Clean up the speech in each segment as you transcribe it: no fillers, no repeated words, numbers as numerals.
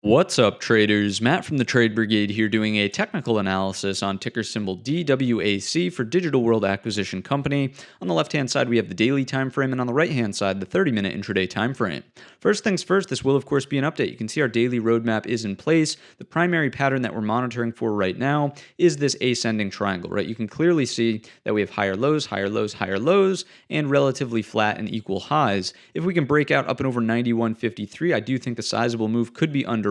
What's up, traders? Matt from the Trade Brigade here doing a technical analysis on ticker symbol DWAC for Digital World Acquisition Company. On the left-hand side, we have the daily time frame, and on the right-hand side, the 30-minute intraday time frame. First things first, this will, of course, be an update. You can see our daily roadmap is in place. The primary pattern that we're monitoring for right now is this ascending triangle, right? You can clearly see that we have higher lows, higher lows, higher lows, and relatively flat and equal highs. If we can break out up and over 91.53, I do think the sizable move could be underway,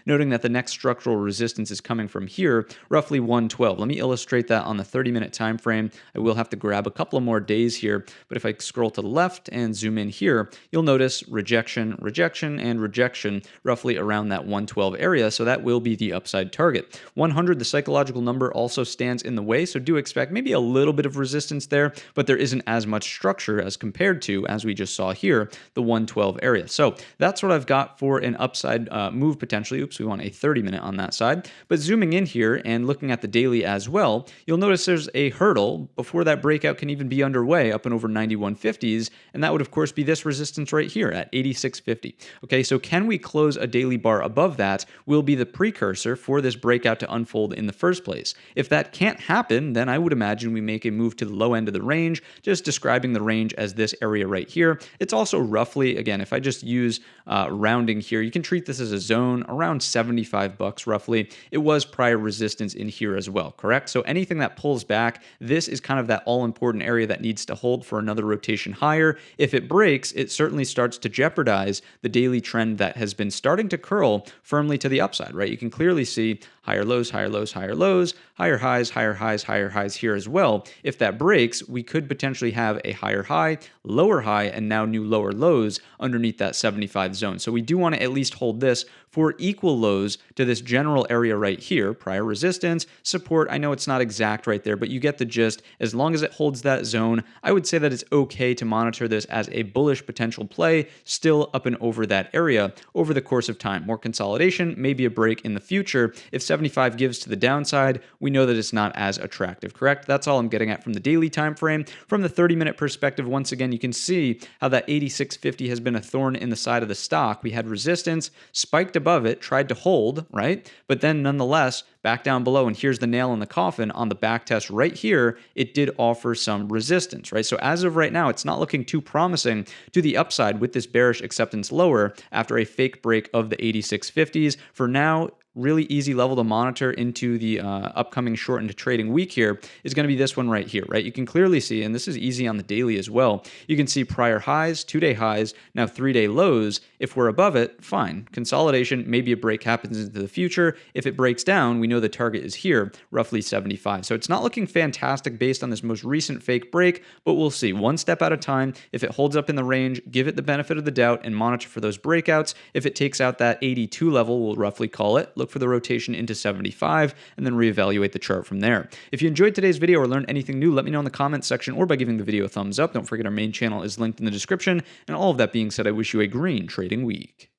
noting that the next structural resistance is coming from here, roughly 112. Let me illustrate that on the 30-minute time frame. I will have to grab a couple of more days here, but if I scroll to the left and zoom in here, you'll notice rejection, rejection, and rejection roughly around that 112 area, so that will be the upside target. 100, the psychological number, also stands in the way, so do expect maybe a little bit of resistance there, but there isn't as much structure as compared to, as we just saw here, the 112 area. So that's what I've got for an upside move potentially. Oops, we want a 30-minute on that side. But zooming in here and looking at the daily as well, you'll notice there's a hurdle before that breakout can even be underway up and over 91.50s, and that would of course be this resistance right here at 86.50. Okay, so can we close a daily bar above that will be the precursor for this breakout to unfold in the first place. If that can't happen, then I would imagine we make a move to the low end of the range, just describing the range as this area right here. It's also roughly, again, if I just use rounding here, you can treat this as a zone around $75 roughly. It was prior resistance in here as well, correct? So anything that pulls back, this is kind of that all-important area that needs to hold for another rotation higher. If it breaks, it certainly starts to jeopardize the daily trend that has been starting to curl firmly to the upside, right? You can clearly see higher lows, higher lows, higher lows, higher highs, higher highs, higher highs here as well. If that breaks, we could potentially have a higher high, and now new lower lows underneath that 75 zone. So we do want to at least hold this for equal lows to this general area right here, prior resistance, support. I know it's not exact right there, but you get the gist. As long as it holds that zone, I would say that it's okay to monitor this as a bullish potential play, still up and over that area over the course of time. More consolidation, maybe a break in the future. If 75 gives to the downside, we know that it's not as attractive, correct? That's all I'm getting at from the daily time frame. From the 30-minute perspective, once again, you can see how that 86.50 has been a thorn in the side of the stock. We had resistance, spiked above it, tried to hold, right? But then nonetheless, back down below, and here's the nail in the coffin on the back test right here, it did offer some resistance, right? So as of right now, it's not looking too promising to the upside with this bearish acceptance lower after a fake break of the 86.50s. For now, really easy level to monitor into the upcoming shortened trading week here is going to be this one right here, right? You can clearly see, and this is easy on the daily as well, you can see prior highs, 2-day highs, now 3-day lows. If we're above it, fine. Consolidation, maybe a break happens into the future. If it breaks down, we know the target is here, roughly 75. So it's not looking fantastic based on this most recent fake break, but we'll see. One step at a time. If it holds up in the range, give it the benefit of the doubt and monitor for those breakouts. If it takes out that 82 level, we'll roughly call it, look for the rotation into 75, and then reevaluate the chart from there. If you enjoyed today's video or learned anything new, let me know in the comments section or by giving the video a thumbs up. Don't forget our main channel is linked in the description. And all of that being said, I wish you a green trading week.